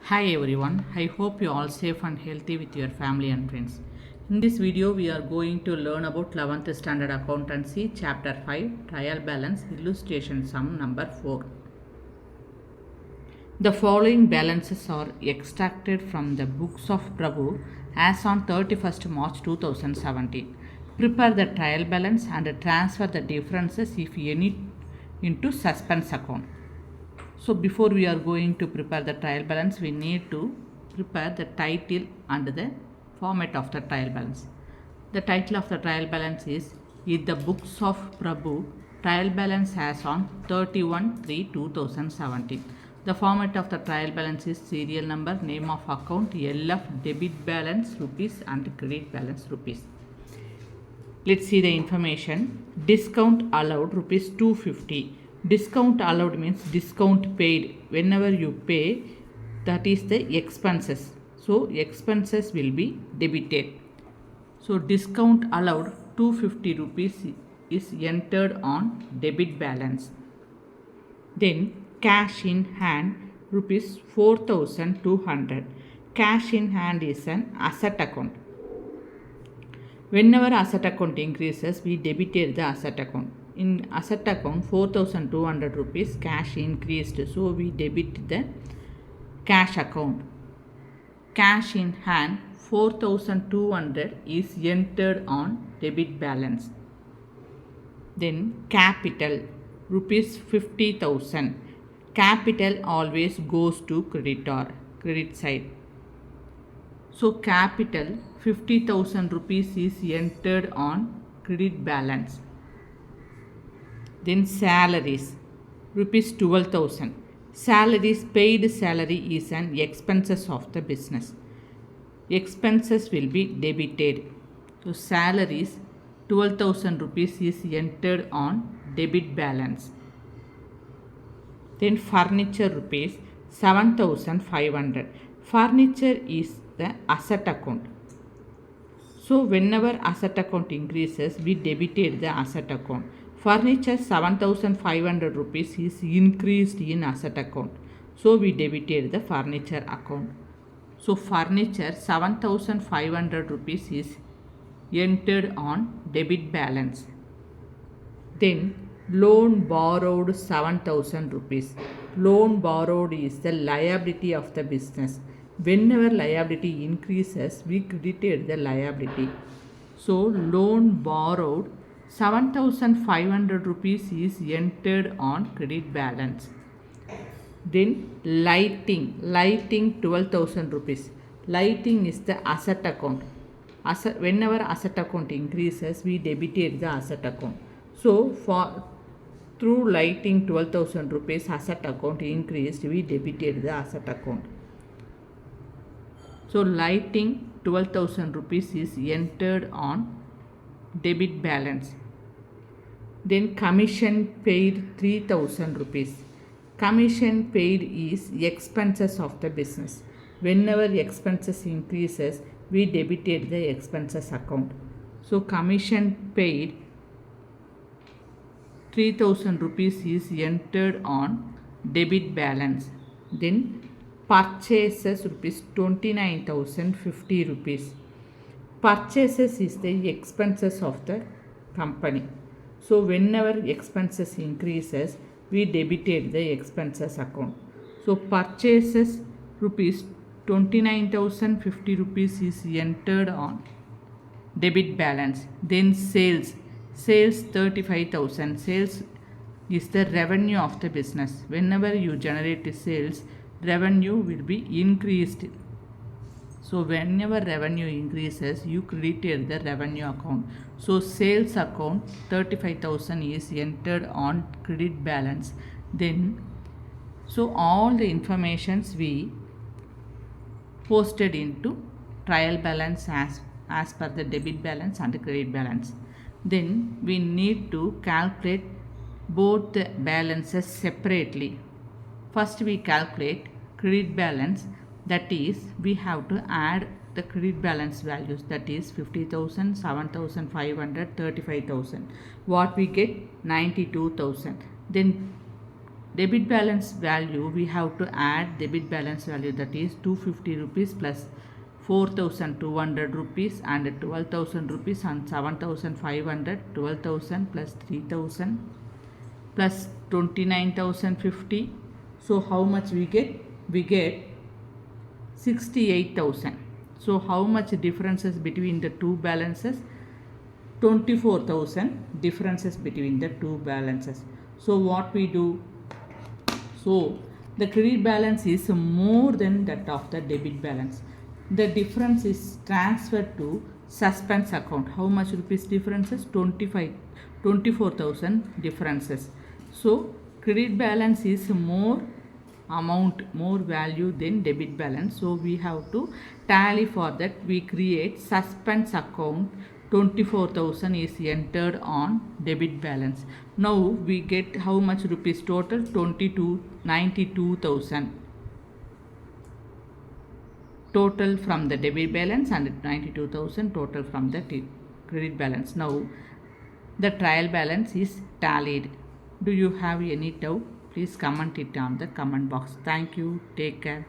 Hi everyone, I hope you all safe and healthy with your family and friends. In this video, we are going to learn about 11th Standard Accountancy, Chapter 5, Trial Balance, Illustration Sum number 4. The following balances are extracted from the books of Prabhu as on 31st March 2017. Prepare the trial balance and transfer the differences if any into suspense account. So before we are going to prepare the trial balance, we need to prepare the title and the format of the trial balance. The title of the trial balance is In the Books of Prabhu, Trial Balance as on 31/3/2017. The format of the trial balance is serial number, name of account, LF, debit balance rupees and credit balance rupees. Let's see the information. Discount allowed rupees 250. Discount allowed means discount paid. Whenever you pay, that is the expenses. So expenses will be debited. So discount allowed 250 rupees is entered on debit balance. Then cash in hand rupees 4200. Cash in hand is an asset account. Whenever asset account increases, we debited the asset account. In asset account 4200 rupees cash increased, so we debit the cash account. Cash in hand 4200 is entered on debit balance. Then capital rupees 50,000. Capital always goes to credit side. So capital 50,000 rupees is entered on credit balance. Then salaries rupees 12,000. Salaries, paid salary is an expenses of the business. Expenses will be debited. So salaries 12,000 rupees is entered on debit balance. Then furniture rupees 7,500. Furniture is the asset account. So whenever asset account increases, we debited the asset account. Furniture 7,500 rupees is increased in asset account. So we debited the furniture account. So furniture 7,500 rupees is entered on debit balance. Then loan borrowed 7,000 rupees. Loan borrowed is the liability of the business. Whenever liability increases, we credited the liability. So loan borrowed 7,500 rupees is entered on credit balance. Then lighting 12,000 rupees. Lighting is the asset account. Whenever asset account increases, we debited the asset account. So through lighting 12,000 rupees asset account increased, we debited the asset account. So lighting 12,000 rupees is entered on debit balance. Then commission paid 3,000 rupees. Commission paid is expenses of the business. Whenever expenses increases, we debited the expenses account. So commission paid 3,000 rupees is entered on debit balance. Then purchases rupees 29,050 rupees. Purchases is the expenses of the company. So whenever expenses increases, we debited the expenses account. So purchases rupees 29,050 rupees is entered on debit balance. Then sales 35,000. Sales is the revenue of the business. Whenever you generate sales, revenue will be increased. So whenever revenue increases, you credited the revenue account. So sales account 35,000 is entered on credit balance. Then so all the informations we posted into trial balance as per the debit balance and the credit balance. Then we need to calculate both the balances separately. First we calculate credit balance, that is we have to add the credit balance values, that is 50,000, 7,500, 35,000. What we get? 92,000. Then Debit balance value, we have to add debit balance value, that is 250 rupees plus 4200 rupees and 12,000 rupees and 7500, 12,000 plus 3000 plus 29,050. So how much we get? We get 68,000. So how much differences between the two balances? 24,000 differences between the two balances. So what we do? So the credit balance is more than that of the debit balance. The difference is transferred to suspense account. How much rupees differences? 24,000 differences. So credit balance is more amount, more value than debit balance. So we have to tally for that. We create suspense account. 24,000 is entered on debit balance. Now we get how much rupees total? 92,000 total from the debit balance and 92,000 total from the credit balance. Now the trial balance is tallied. Do you have any doubt? Please comment it on the comment box. Thank you. Take care.